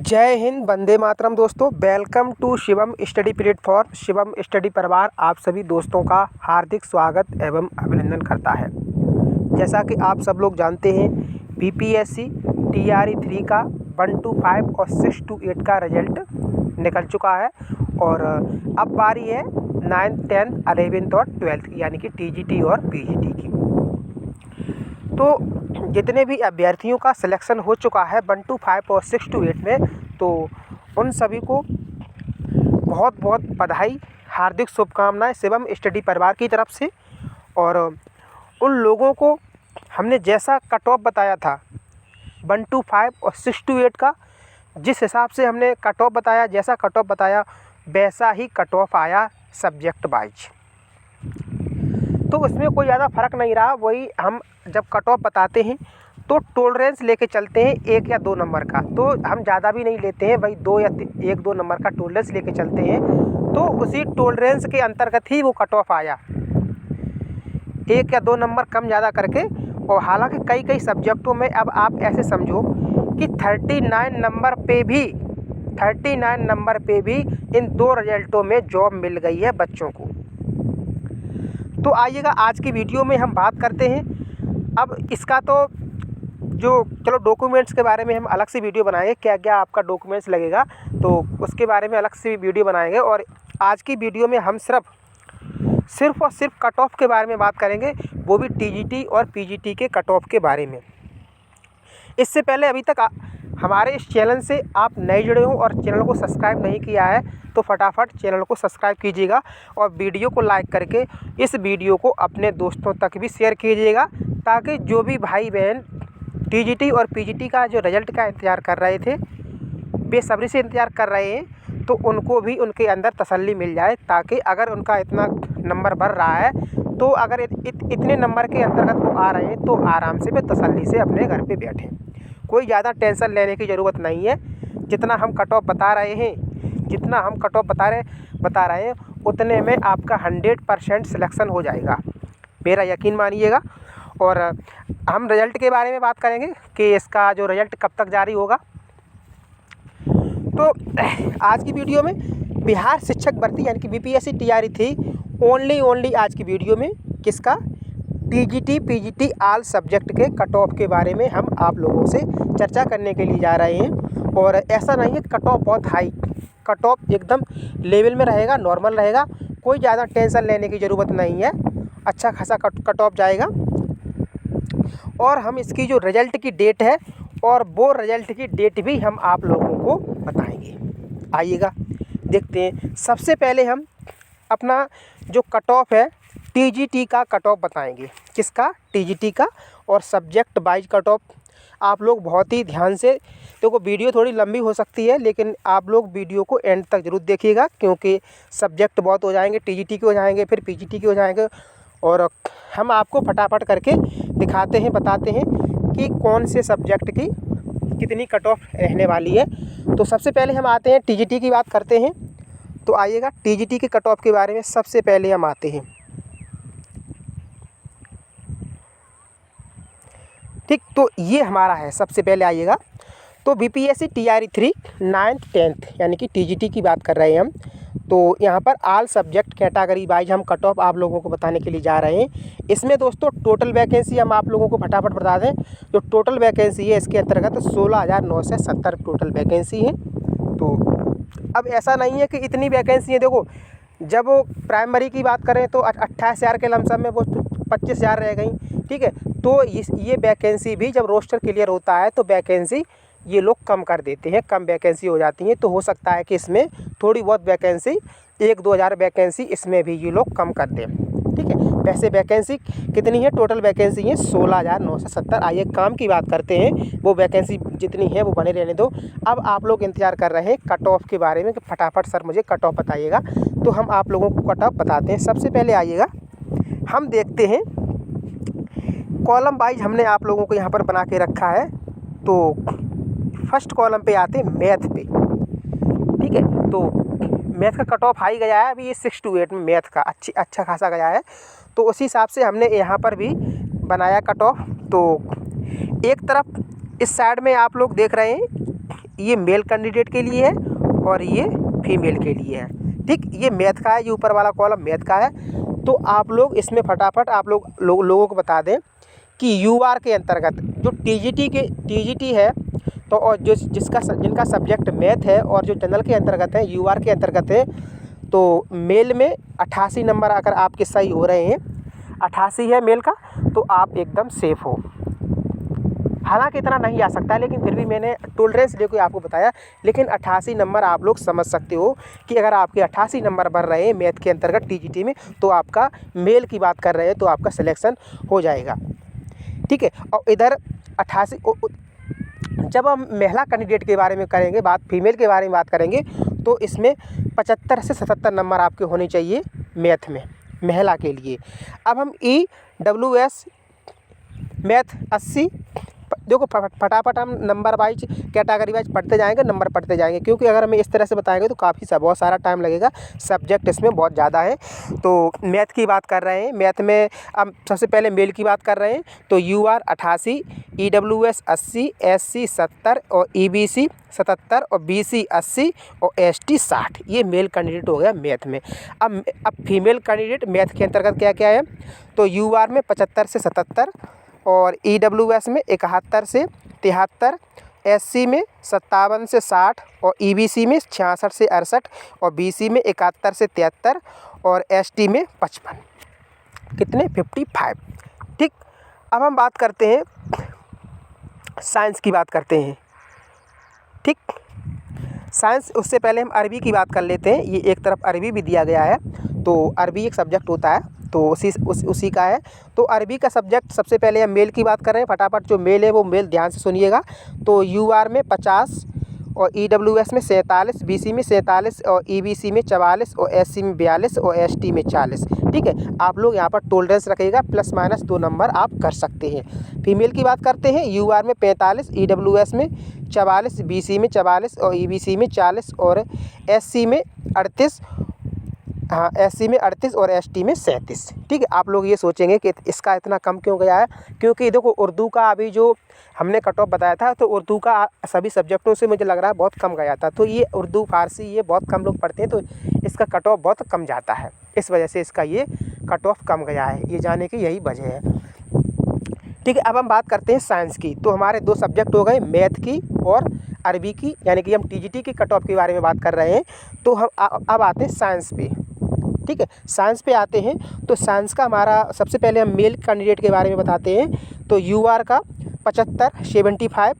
जय हिंद, वंदे मातरम। दोस्तों, welcome to Shivam study platform. Shivam study परिवार आप सभी दोस्तों का हार्दिक स्वागत एवं अभिनंदन करता है। जैसा कि आप सब लोग जानते हैं, बीपीएससी टीआरई 3 का 1 to 5 और 6 to 8 का रिजल्ट निकल चुका है और अब बारी है 9th 10th 11th और 12th यानी कि टीजीटी और पीजीटी की। तो जितने भी अभ्यर्थियों का सिलेक्शन हो चुका है 1 to 5 और 6 to 8 में, तो उन सभी को बहुत बहुत बधाई, हार्दिक शुभकामनाएं शिवम स्टडी परिवार की तरफ से। और उन लोगों को हमने जैसा कट ऑफ बताया था 1 to 5 और 6 to 8 का, जिस हिसाब से हमने कट ऑफ बताया, जैसा कट ऑफ बताया वैसा ही कट ऑफ आया सब्जेक्ट वाइज। तो उसमें कोई ज़्यादा फ़र्क नहीं रहा। वही हम जब कट ऑफ बताते हैं तो टॉलरेंस लेके चलते हैं 1 या 2 नंबर का, तो हम ज़्यादा भी नहीं लेते हैं भाई, 2 या 1-2 नंबर का टॉलरेंस लेके चलते हैं। तो उसी टॉलरेंस के अंतर्गत ही वो कट ऑफ आया, 1 या 2 नंबर कम ज़्यादा करके। और हालांकि कई सब्जेक्टों में अब आप ऐसे समझो कि 39 नंबर पे भी इन 2 रिजल्टों में जॉब मिल गई है बच्चों को। तो आइएगा, आज की वीडियो में हम बात करते हैं। अब इसका तो चलो डॉक्यूमेंट्स के बारे में हम अलग से वीडियो बनाएंगे, क्या क्या आपका डॉक्यूमेंट्स लगेगा, तो उसके बारे में अलग से वीडियो बनाएंगे। और आज की वीडियो में हम सिर्फ और सिर्फ कट ऑफ के बारे में बात करेंगे, वो भी टीजीटी और पीजीटी के कट ऑफ के बारे में। इससे पहले अभी तक हमारे इस चैनल से आप नए जुड़े हो और चैनल को सब्सक्राइब नहीं किया है तो फटाफट चैनल को सब्सक्राइब कीजिएगा और वीडियो को लाइक करके इस वीडियो को अपने दोस्तों तक भी शेयर कीजिएगा, ताकि जो भी भाई बहन टीजीटी और पीजीटी का जो रिज़ल्ट का इंतज़ार कर रहे थे, बेसब्री से इंतज़ार कर रहे हैं, तो उनको भी उनके अंदर तसल्ली मिल जाए, ताकि अगर उनका इतना नंबर बढ़ रहा है तो अगर इतने नंबर के अंतर्गत वो आ रहे हैं तो आराम से वे तसल्ली से अपने घर पे बैठें। कोई ज़्यादा टेंशन लेने की ज़रूरत नहीं है। जितना हम कट ऑफ बता रहे हैं उतने में आपका 100% सिलेक्शन हो जाएगा, मेरा यकीन मानिएगा। और हम रिज़ल्ट के बारे में बात करेंगे कि इसका जो रिज़ल्ट कब तक जारी होगा। तो आज की वीडियो में बिहार शिक्षक भर्ती यानी कि बीपीएससी टीआरई 3 ओनली आज की वीडियो में किसका, टीजीटी पीजीटी आल सब्जेक्ट के कट ऑफ के बारे में हम आप लोगों से चर्चा करने के लिए जा रहे हैं। और ऐसा नहीं है कट ऑफ बहुत हाई, कट ऑफ एकदम लेवल में रहेगा, नॉर्मल रहेगा, कोई ज़्यादा टेंशन लेने की ज़रूरत नहीं है। अच्छा खासा कट ऑफ जाएगा। और हम इसकी जो रिज़ल्ट की डेट है, और वो रिज़ल्ट की डेट भी हम आप लोगों को बताएंगे। आइएगा देखते हैं। सबसे पहले हम अपना जो कट ऑफ है टीजीटी का कट ऑफ बताएंगे। किसका, टीजीटी का। और सब्जेक्ट वाइज कट ऑफ आप लोग बहुत ही ध्यान से देखो। वीडियो थोड़ी लंबी हो सकती है, लेकिन आप लोग वीडियो को एंड तक जरूर देखिएगा, क्योंकि सब्जेक्ट बहुत हो जाएंगे, टीजीटी के हो जाएंगे, फिर पीजीटी के हो जाएंगे। और हम आपको फटाफट करके दिखाते हैं, बताते हैं कि कौन से सब्जेक्ट की कितनी कट ऑफ रहने वाली है। तो सबसे पहले हम आते हैं टीजीटी की बात करते हैं। तो आइएगा, टीजीटी के कट ऑफ के बारे में सबसे पहले हम आते हैं। ठीक, तो ये हमारा है सबसे पहले। आइएगा, तो बीपीएससी टीआरई 3 9th 10th यानी कि टीजीटी की बात कर रहे हैं हम। तो यहाँ पर आल सब्जेक्ट कैटेगरी वाइज हम कट ऑफ आप लोगों को बताने के लिए जा रहे हैं। इसमें दोस्तों टोटल वैकेंसी हम आप लोगों को फटाफट बता दें। जो टोटल वैकेंसी है इसके अंतर्गत 16,970 टोटल वैकेंसी है। तो अब ऐसा नहीं है कि इतनी वैकेंसी है। देखो, जब वो प्राइमरी की बात करें तो 28,000 के लमसम में वो 25,000 रह गई। ठीक है, तो ये वैकेंसी भी जब रोस्टर क्लियर होता है तो वैकेंसी ये लोग कम कर देते हैं, कम वैकेंसी हो जाती हैं। तो हो सकता है कि इसमें थोड़ी बहुत वैकेंसी 1-2 हज़ार वैकेंसी इसमें भी ये लोग कम कर दें। ठीक है, वैसे वैकेंसी कितनी है, टोटल वैकेंसी है 16,970। आइए काम की बात करते हैं। वो वैकेंसी जितनी है वो बने रहने दो। अब आप लोग इंतजार कर रहे हैं कट ऑफ के बारे में कि फटाफट सर मुझे कट ऑफ बताइएगा। तो हम आप लोगों को कट ऑफ बताते हैं। सबसे पहले आइएगा, हम देखते हैं कॉलम वाइज हमने आप लोगों को यहाँ पर बना के रखा है। तो फर्स्ट कॉलम पे आते हैं मैथ पे। ठीक है, तो मैथ का कट ऑफ हाई गया है अभी, ये 6 to 8 में मैथ का अच्छा खासा गया है। तो उसी हिसाब से हमने यहाँ पर भी बनाया कट ऑफ। तो एक तरफ इस साइड में आप लोग देख रहे हैं ये मेल कैंडिडेट के लिए है और ये फीमेल के लिए है। ठीक, ये मैथ का है, ये ऊपर वाला कॉलम मैथ का है। तो आप लोग इसमें फटाफट आप लोगों को बता दें कि यूआर के अंतर्गत जो टीजीटी है, तो और जिनका सब्जेक्ट मैथ है और जो जनरल के अंतर्गत है, यूआर के अंतर्गत है, तो मेल में 88 नंबर अगर आपके सही हो रहे हैं, 88 है मेल का, तो आप एकदम सेफ़ हो। हालांकि इतना नहीं आ सकता है, लेकिन फिर भी मैंने टॉलरेंस लेकर आपको बताया। लेकिन 88 नंबर आप लोग समझ सकते हो कि अगर आपके 88 नंबर बढ़ रहे हैं मैथ के अंतर्गत टीजीटी में, तो आपका मेल की बात कर रहे हैं तो आपका सिलेक्शन हो जाएगा। ठीक है, और इधर 88 जब हम महिला कैंडिडेट के बारे में करेंगे बात, फीमेल के बारे में बात करेंगे, तो इसमें 75 से 77 नंबर आपके होने चाहिए मैथ में महिला के लिए। अब हम EWS मैथ 80, देखो फटाफट हम नंबर वाइज कैटेगरी वाइज पढ़ते जाएंगे, नंबर पढ़ते जाएंगे, क्योंकि अगर हमें इस तरह से बताएंगे तो बहुत सारा टाइम लगेगा, सब्जेक्ट इसमें बहुत ज़्यादा है। तो मैथ की बात कर रहे हैं, मैथ में अब सबसे पहले मेल की बात कर रहे हैं, तो UR 88, EWS 80, SC 70 और EBC 77 और BC 80 और ST 60, ये मेल कैंडिडेट हो गया मैथ में। अब फीमेल कैंडिडेट मैथ के अंतर्गत क्या क्या है, तो UR में 75 से 77 और EWS में 71 से 73, SC में 57 से 60 और EBC में 66 से 68 और BC में 71 से 73 और ST में 55, कितने 55। ठीक, अब हम बात करते हैं साइंस की बात करते हैं। ठीक, साइंस, उससे पहले हम अरबी की बात कर लेते हैं। ये एक तरफ अरबी भी दिया गया है, तो अरबी एक सब्जेक्ट होता है, तो उसी का है। तो अरबी का सब्जेक्ट सबसे पहले हम मेल की बात कर रहे हैं। फटाफट जो मेल है वो मेल ध्यान से सुनिएगा। तो UR में 50 और EWS में 47, BC में 47 और EBC में 44 और SC में 42 और ST में 40। ठीक है, आप लोग यहाँ पर टॉलरेंस रखिएगा, प्लस माइनस 2 नंबर आप कर सकते हैं। फीमेल की बात करते हैं, UR में 45, EWS में 44, BC में 44 और EBC में 40 और SC में 38, हाँ SC में 38 और ST में 37। ठीक है, आप लोग ये सोचेंगे कि इसका इतना कम क्यों गया है, क्योंकि देखो उर्दू का अभी जो हमने कट ऑफ बताया था, तो उर्दू का सभी सब्जेक्टों से मुझे लग रहा है बहुत कम गया था। तो ये उर्दू फारसी ये बहुत कम लोग पढ़ते हैं, तो इसका कट ऑफ बहुत कम जाता है, इस वजह से इसका ये कट ऑफ कम गया है, ये जाने की यही वजह है। ठीक है, अब हम बात करते हैं साइंस की। तो हमारे 2 सब्जेक्ट हो गए, मैथ की और अरबी की, यानी कि हम TGT की कट ऑफ के बारे में बात कर रहे हैं। तो हम अब आते हैं साइंस पे। ठीक है, साइंस पे आते हैं। तो साइंस का हमारा सबसे पहले हम मेल कैंडिडेट के बारे में बताते हैं। तो UR का 75 75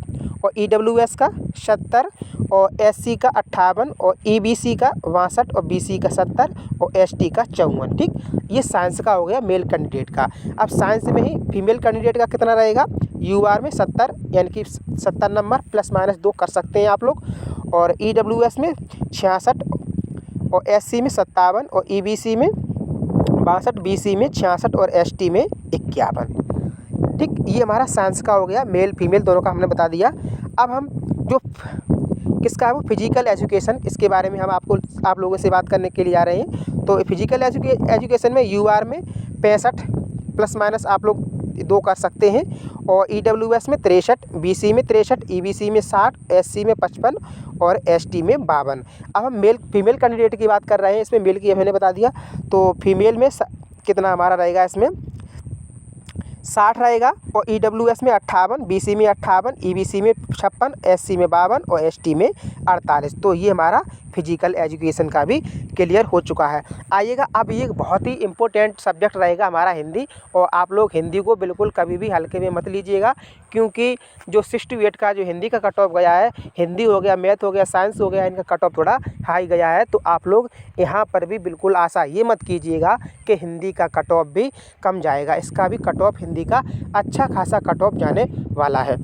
और EWS का 70 और SC का 58 और EBC का 62 और BC का 70 और ST का 54। ठीक, ये साइंस का हो गया मेल कैंडिडेट का। अब साइंस में ही फीमेल कैंडिडेट का कितना रहेगा, UR में 70, यानी कि 70 नंबर प्लस माइनस 2 कर सकते हैं आप लोग, और EWS में 66 और SC में 57 और EBC में 62, BC में 66 और ST में 51। ठीक, ये हमारा साइंस का हो गया, मेल फीमेल दोनों का हमने बता दिया। अब हम जो किसका है वो फिजिकल एजुकेशन, इसके बारे में हम आप लोगों से बात करने के लिए आ रहे हैं। तो फिजिकल एजुकेशन में UR में 65 प्लस माइनस आप लोग 2 कर सकते हैं, और EWS में 63, BC में 63, EBC में 60, SC में 55 और ST में 52। अब हम फीमेल कैंडिडेट की बात कर रहे हैं, इसमें मेल की मैंने बता दिया। तो फीमेल में कितना हमारा रहेगा, इसमें 60 रहेगा, और EWS में 58, BC में 58, EBC में 56, SC में 52 और ST में 48। तो ये हमारा फिजिकल एजुकेशन का भी क्लियर हो चुका है। आइएगा, अब ये बहुत ही इम्पोर्टेंट सब्जेक्ट रहेगा हमारा हिंदी, और आप लोग हिंदी को बिल्कुल कभी भी हल्के में मत लीजिएगा, क्योंकि जो 68 का जो हिंदी का कट ऑफ गया है, हिंदी हो गया, मैथ हो गया, साइंस हो गया, इनका कट ऑफ थोड़ा हाई गया है। तो आप लोग यहाँ पर भी बिल्कुल आशा ये मत कीजिएगा कि हिंदी का कट ऑफ भी कम जाएगा, इसका भी कट ऑफ हिंदी का अच्छा खासा कट ऑफ जाने वाला है।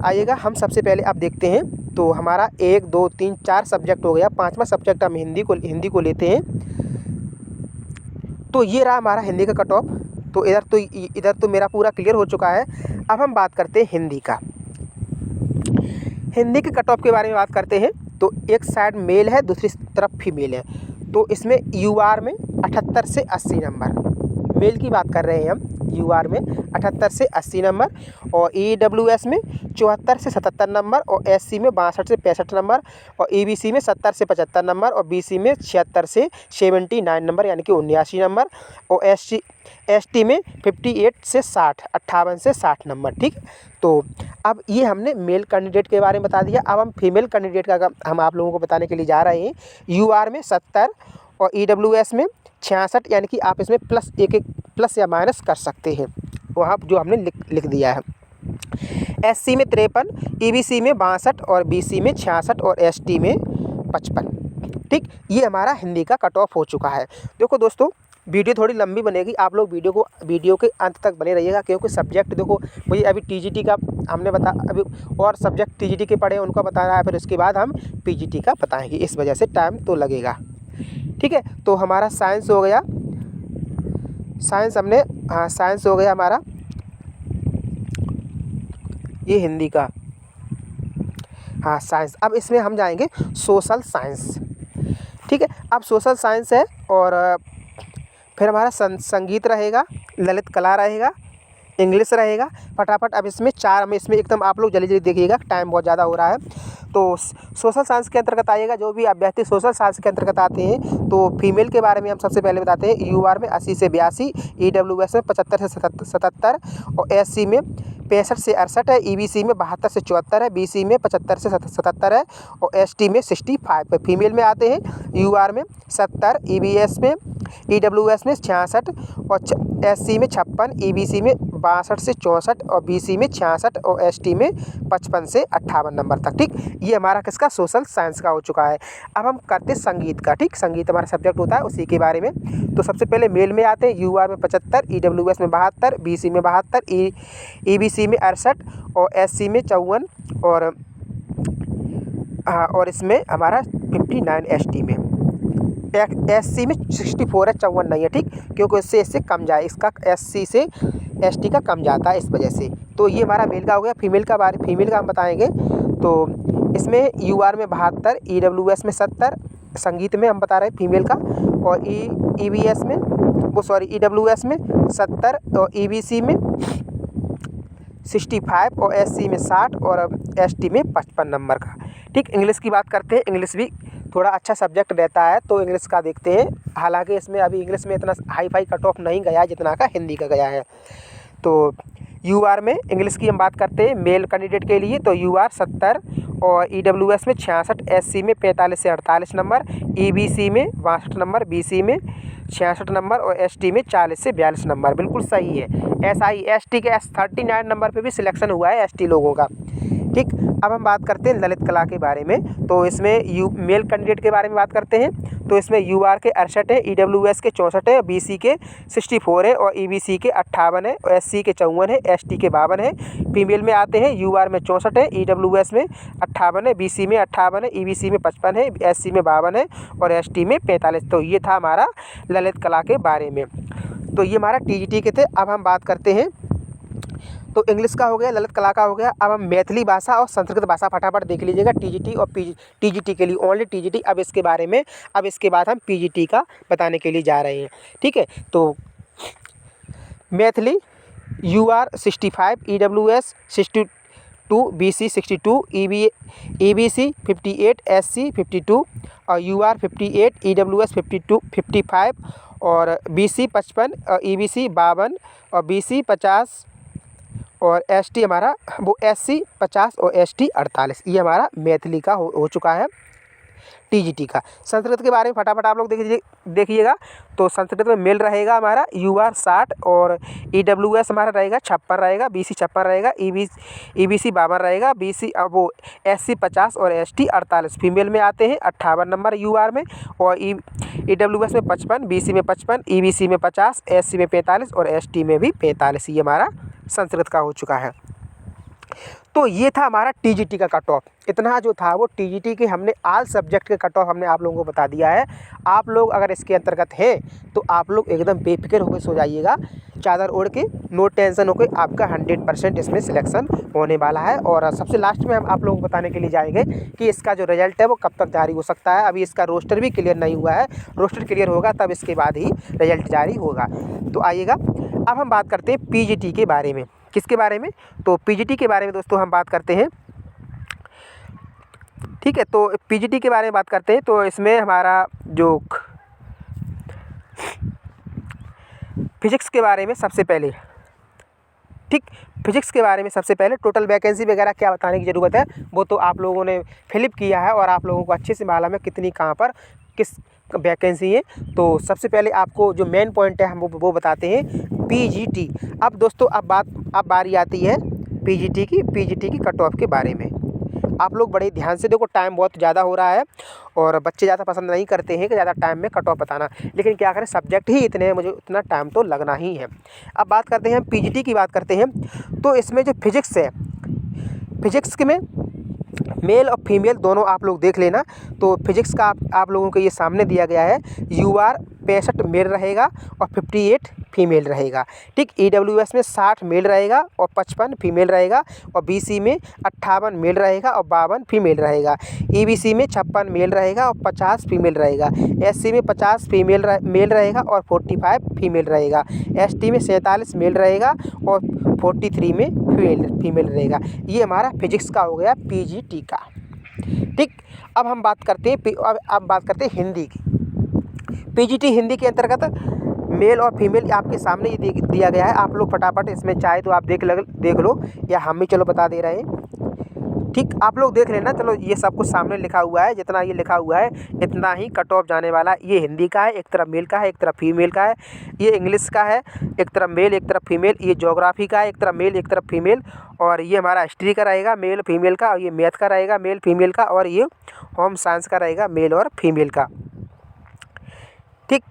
आइएगा, हम सबसे पहले आप देखते हैं। तो हमारा 1 2 3 4 सब्जेक्ट हो गया, 5वां सब्जेक्ट हम हिंदी को लेते हैं। तो ये रहा हमारा हिंदी का कट ऑफ। तो इधर तो मेरा पूरा क्लियर हो चुका है। अब हम बात करते हैं हिंदी का। हिंदी के कट ऑफ के बारे में बात करते हैं। तो एक साइड मेल है, दूसरी तरफ फीमेल है। तो इसमें UR में 78 से 80 नंबर, मेल की बात कर रहे हैं हम, यूआर में 78 से 80 नंबर, और ईडब्ल्यूएस में 74 से 77 नंबर, और एससी में 62 से 65 नंबर, और ईबीसी में 70 से 75 नंबर, और बीसी में 76 से 79 नंबर यानी कि 79 नंबर, और एसटी में 58 से 60, 58 से 60 नंबर। ठीक, तो अब ये हमने मेल कैंडिडेट के बारे में बता दिया। अब हम फीमेल कैंडिडेट का हम आप लोगों को बताने के लिए जा रहे हैं। यूआर में 70 और ईडब्ल्यूएस में 66, यानी कि आप इसमें प्लस एक प्लस या माइनस कर सकते हैं, वहाँ जो हमने लिख दिया है। एससी में 53, ईबीसी में 62, और बीसी में 66, और एसटी में 55। ठीक, ये हमारा हिंदी का कट ऑफ हो चुका है। देखो दोस्तों, वीडियो थोड़ी लंबी बनेगी, आप लोग वीडियो के अंत तक बने रहिएगा, क्योंकि सब्जेक्ट देखो मुझे अभी टीजीटी का हमने अभी और सब्जेक्ट टीजीटी के पढ़े उनका बता रहा है, फिर उसके बाद हम पीजीटी का बताएंगे, इस वजह से टाइम तो लगेगा। ठीक है, तो हमारा साइंस हो गया, साइंस हो गया हमारा, ये हिंदी का, हाँ साइंस। अब इसमें हम जाएंगे सोशल साइंस। ठीक है, अब सोशल साइंस है, और फिर हमारा संगीत रहेगा, ललित कला रहेगा, इंग्लिश रहेगा। फटाफट अब इसमें एकदम आप लोग जल्दी देखिएगा, टाइम बहुत ज़्यादा हो रहा है। तो सोशल साइंस के अंतर्गत आइएगा, जो भी अभ्यर्थी सोशल साइंस के अंतर्गत आते हैं, तो फीमेल के बारे में हम सबसे पहले बताते हैं। यूआर में 80 से 82, ईडब्ल्यूएस में 75 से 77, और एससी में 65 से 68 है, ईबीसी में 72 से 74 है, बीसी में 75 से 77 है, और एसटी में 65 है। फीमेल में आते हैं यूआर में 70, ईबीएस में ईडब्ल्यूएस में 66, और एससी में 56, ईबीसी में 62 से 64, और बीसी में 66, और एसटी में 55 से 58 नंबर तक। ठीक, ये हमारा किसका, सोशल साइंस का हो चुका है। अब हम करते हैं संगीत का। ठीक, संगीत हमारा सब्जेक्ट होता है, उसी के बारे में। तो सबसे पहले मेल में आते हैं, यूआर में 75, ईडब्ल्यूएस में 72, बीसी में 72, ईबीसी में 68, और एससी में 54, और इसमें हमारा 59 एसटी में। एससी में 64 है, 54 नहीं है। ठीक, क्योंकि इससे कम जाए, इसका एससी से एसटी का कम जाता है, इस वजह से। तो ये हमारा मेल का हो गया। फीमेल का हम बताएंगे। तो इसमें यूआर में 72, ईडब्ल्यूएस में 70, संगीत में हम बता रहे हैं फीमेल का, और ईबीएस में ईडब्ल्यूएस में 70, और ईबीसी में 65, और एससी में 60, और एसटी में 55 नंबर का। ठीक, इंग्लिश की बात करते हैं। इंग्लिश भी थोड़ा अच्छा सब्जेक्ट रहता है, तो इंग्लिश का देखते हैं। हालांकि इसमें अभी इंग्लिश में इतना हाई फाई कट ऑफ नहीं गया जितना का हिंदी का गया है। तो यूआर में इंग्लिश की हम बात करते हैं मेल कैंडिडेट के लिए। तो यूआर 70, और ईडब्ल्यूएस में 66, एससी में 45 से 48 नंबर, ईबीसी में 62 नंबर, बीसी में 66 नंबर, और एसटी में 40 से 42 नंबर। बिल्कुल सही है। एसटी के 39 नंबर पे भी सिलेक्शन हुआ है एसटी लोगों का। ठीक, अब हम बात करते हैं ललित कला के बारे में। तो इसमें मेल कैंडिडेट के बारे में बात करते हैं। तो इसमें यूआर के 68 है, ईडब्ल्यूएस के 64 है, बीसी के 64 है, और ईबीसी के 58 है, और एससी के 54 है, एसटी के 52 है। फीमेल में आते हैं, यूआर में 64 है, ईडब्ल्यूएस में 58 है, बीसी में 58 है, ईबीसी में 55 है, एससी में 52 है, और एसटी में 45। तो ये था हमारा ललित कला के बारे में। तो ये हमारा टीजीटी के थे। अब हम बात करते हैं, तो इंग्लिश का हो गया, ललित कला का हो गया। अब हम मैथिली भाषा और संस्कृत भाषा फटाफट देख लीजिएगा, टीजीटी और टीजीटी के लिए ओनली टीजीटी। अब इसके बारे में, अब इसके बाद हम पीजीटी का बताने के लिए जा रहे हैं। ठीक है, तो Maithili UR 65, EWS 62, BC 62, EBC 58, SC 52, और यूआर 58, ईडब्ल्यूएस 52 55, और बीसी 55, और ईबीसी 52, और बीसी 50, और एसटी हमारा वो एससी 50, और एसटी 48। ये हमारा मैथिली का हो चुका है, टीजीटी का। संस्कृत के बारे में फटाफट आप लोग देखिएगा। तो संस्कृत में मेल रहेगा हमारा यूआर 60, और ईडब्ल्यूएस हमारा रहेगा 56 रहेगा, बीसी 56 रहेगा, ईबीसी 52 रहेगा, बीसी वो एससी 50, और एसटी 48। फीमेल में आते हैं 58 नंबर यूआर में, और ईडब्ल्यूएस में 55, बीसी में 55, ईबीसी में 50, एससी में 45, और एसटी में भी 45। ये हमारा संस्कृत का हो चुका है। तो ये था हमारा टीजीटी का कट ऑफ। इतना जो था वो टीजीटी के हमने ऑल सब्जेक्ट के कट ऑफ हमने आप लोगों को बता दिया है। आप लोग अगर इसके अंतर्गत हैं तो आप लोग एकदम बेफिक्र होकर सो जाइएगा, चादर ओढ़ के, नो टेंशन होकर। आपका 100% इसमें सिलेक्शन होने वाला है। और सबसे लास्ट में हम आप लोगों को बताने के लिए जाएंगे कि इसका जो रिजल्ट है वो कब तक जारी हो सकता है। अभी इसका रोस्टर भी क्लियर नहीं हुआ है, रोस्टर क्लियर होगा तब इसके बाद ही रिजल्ट जारी होगा। तो आइएगा, अब हम बात करते हैं पीजीटी के बारे में। किसके बारे में? तो पीजीटी के बारे में दोस्तों हम बात करते हैं। ठीक है, तो पीजीटी के बारे में बात करते हैं। तो इसमें हमारा जो फिजिक्स के बारे में सबसे पहले, ठीक, फिजिक्स के बारे में सबसे पहले टोटल वैकेंसी वगैरह क्या बताने की ज़रूरत है, वो तो आप लोगों ने फिलिप किया है और आप लोगों को अच्छे से मालूम है कितनी कहाँ पर किस वैकेंसी है। तो सबसे पहले आपको जो मेन पॉइंट है हम वो बताते हैं पीजीटी। अब दोस्तों अब बारी आती है पीजीटी की कट ऑफ के बारे में। आप लोग बड़े ध्यान से देखो, टाइम बहुत ज़्यादा हो रहा है और बच्चे ज़्यादा पसंद नहीं करते हैं कि ज़्यादा टाइम में कट ऑफ बताना, लेकिन क्या करें, सब्जेक्ट ही इतने हैं, मुझे उतना टाइम तो लगना ही है। अब बात करते हैं पीजीटी की बात करते हैं। तो इसमें जो फिजिक्स है, फिजिक्स में मेल और फीमेल दोनों आप लोग देख लेना। तो फिजिक्स का आप लोगों को ये सामने दिया गया है। UR 65 मेल रहेगा और 58 फीमेल रहेगा। ठीक, EWS में 60 मेल रहेगा और 55 फीमेल रहेगा और BC में 58 मेल रहेगा और 52 फीमेल रहेगा। EBC में 56 मेल रहेगा और 50 फीमेल रहेगा। SC में 50 मेल रहेगा और 45 फीमेल रहेगा। ST में 47 मेल रहेगा और 43 में फीमेल रहेगा। ये हमारा फिजिक्स का हो गया पीजीटी का। ठीक, अब हम बात करते हैं अब बात करते हैं हिंदी की। पीजीटी हिंदी के अंतर्गत मेल और फीमेल आपके सामने ये दिया गया है। आप लोग फटाफट इसमें चाहे तो आप देख लो या हम भी चलो बता दे रहे हैं। ठीक, आप लोग देख लेना। चलो, ये सब कुछ सामने लिखा हुआ है, जितना ये लिखा हुआ है इतना ही कट ऑफ जाने वाला है। ये हिंदी का है, एक तरफ मेल का है, एक तरफ फीमेल का है। ये इंग्लिश का है, एक तरफ मेल एक तरफ फीमेल। ये ज्योग्राफी का है, एक तरफ मेल एक तरफ फीमेल। और ये हमारा हिस्ट्री का रहेगा मेल फीमेल का। और ये मैथ का रहेगा मेल फीमेल का। और ये होम साइंस का रहेगा मेल और फीमेल का। ठीक,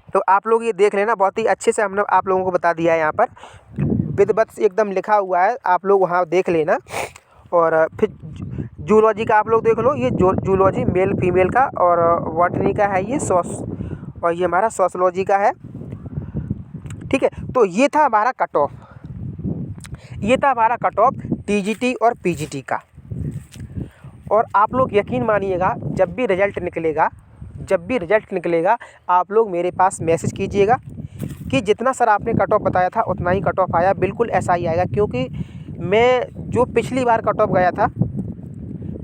तो आप लोग ये देख लेना, बहुत ही अच्छे से हमने आप लोगों को बता दिया है। यहाँ पर विधिवत एकदम लिखा हुआ है, आप लोग वहाँ देख लेना। और फिर जूलॉजी का आप लोग देख लो, ये जूलॉजी मेल फीमेल का। और बॉटनी का है ये और ये हमारा सोशलॉजी का है। ठीक है, तो ये था हमारा कट ऑफ, टीजीटी और पीजीटी का। और आप लोग यकीन मानिएगा, जब भी रिजल्ट निकलेगा आप लोग मेरे पास मैसेज कीजिएगा कि जितना सर आपने कट ऑफ बताया था उतना ही कट ऑफ आया। बिल्कुल ऐसा ही आएगा, क्योंकि मैं जो पिछली बार कट ऑफ गया था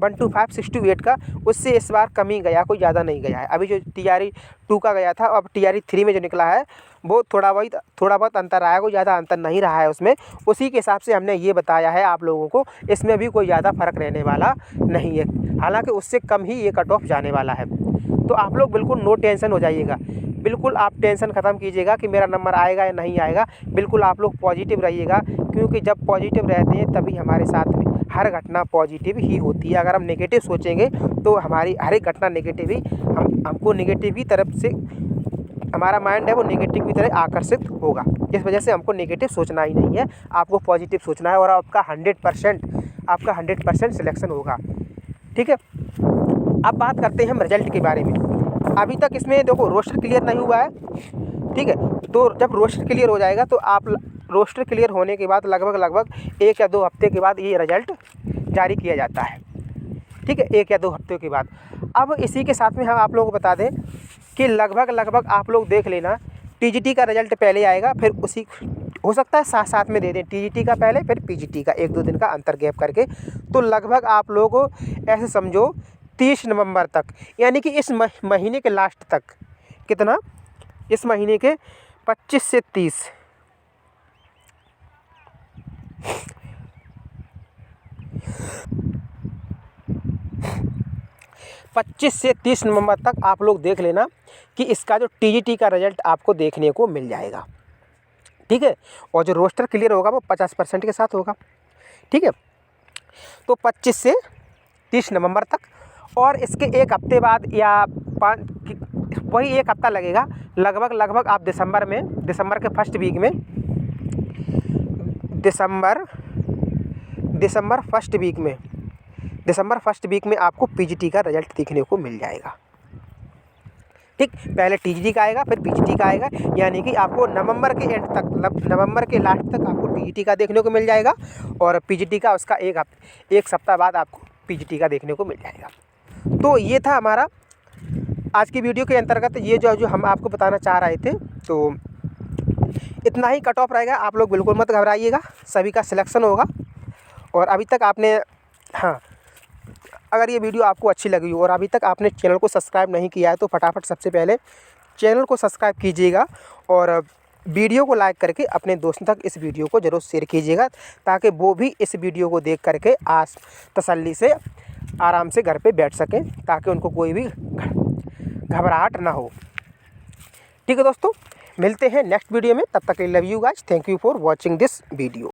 125 68 का, उससे इस बार कम ही गया, कोई ज़्यादा नहीं गया है। अभी जो TRE 2 का गया था, अब TRE 3 में जो निकला है वो थोड़ा बहुत अंतर आया, कोई ज़्यादा अंतर नहीं रहा है उसमें। उसी के हिसाब से हमने ये बताया है आप लोगों को। इसमें भी कोई ज़्यादा फ़र्क रहने वाला नहीं है, हालांकि उससे कम ही ये कट ऑफ जाने वाला है। तो आप लोग बिल्कुल नो टेंशन हो जाइएगा, बिल्कुल आप टेंशन ख़त्म कीजिएगा कि मेरा नंबर आएगा या नहीं आएगा। बिल्कुल आप लोग पॉजिटिव रहिएगा, क्योंकि जब पॉजिटिव रहते हैं तभी हमारे साथ में हर घटना पॉजिटिव ही होती है। अगर हम नेगेटिव सोचेंगे तो हमारी हर एक घटना नेगेटिव ही हमको नेगेटिव की तरफ से, हमारा माइंड है वो नेगेटिव की तरह आकर्षित होगा। इस वजह से हमको नेगेटिव सोचना ही नहीं है, आपको पॉजिटिव सोचना है और आपका 100% सिलेक्शन होगा। ठीक है, अब बात करते हैं हम रिजल्ट के बारे में। अभी तक इसमें देखो रोस्टर क्लियर नहीं हुआ है। ठीक है, तो जब रोस्टर क्लियर हो जाएगा तो आप रोस्टर क्लियर होने के बाद लगभग 1 या 2 हफ्ते के बाद ये रिजल्ट जारी किया जाता है। ठीक है, 1 या 2 हफ्ते के बाद। अब इसी के साथ में हम आप लोगों को बता दें कि लगभग आप लोग देख लेना, टीजीटी का रिजल्ट पहले आएगा, फिर उसी हो सकता है साथ में दे दें, टीजीटी का पहले फिर पीजीटी का, 1-2 दिन का अंतर गैप करके। तो लगभग आप लोग ऐसे समझो 30 नवंबर तक, यानी कि इस महीने के लास्ट तक, कितना, इस महीने के 25 से 30 नवंबर तक आप लोग देख लेना कि इसका जो टीजीटी का रिजल्ट आपको देखने को मिल जाएगा। ठीक है, और जो रोस्टर क्लियर होगा वो 50% के साथ होगा। ठीक है, तो 25 से 30 नवंबर तक। और इसके 1 हफ्ते बाद या वही 1 हफ्ता लगेगा, लगभग आप दिसंबर के फर्स्ट वीक में, दिसंबर फर्स्ट वीक में आपको पीजीटी का रिजल्ट देखने को मिल जाएगा। ठीक, पहले टीजीटी का आएगा, फिर पीजीटी का आएगा, यानी कि आपको नवंबर के एंड तक, मतलब नवंबर के लास्ट तक आपको टीजीटी का देखने को मिल जाएगा और पीजीटी का उसका एक सप्ताह बाद आपको पीजीटी का देखने को मिल जाएगा। तो ये था हमारा आज की वीडियो के अंतर्गत ये जो हम आपको बताना चाह रहे थे। तो इतना ही कट ऑफ रहेगा, आप लोग बिल्कुल मत घबराइएगा, सभी का सिलेक्शन होगा। और अभी तक आपने अगर ये वीडियो आपको अच्छी लगी हो और अभी तक आपने चैनल को सब्सक्राइब नहीं किया है तो फटाफट सबसे पहले चैनल को सब्सक्राइब कीजिएगा और वीडियो को लाइक करके अपने दोस्तों तक इस वीडियो को ज़रूर शेयर कीजिएगा, ताकि वो भी इस वीडियो को देख करके तसल्ली से आराम से घर पे बैठ सकें, ताकि उनको कोई भी घबराहट ना हो। ठीक है दोस्तों, मिलते हैं नेक्स्ट वीडियो में, तब तक के लिए love you guys, thank you for watching this video.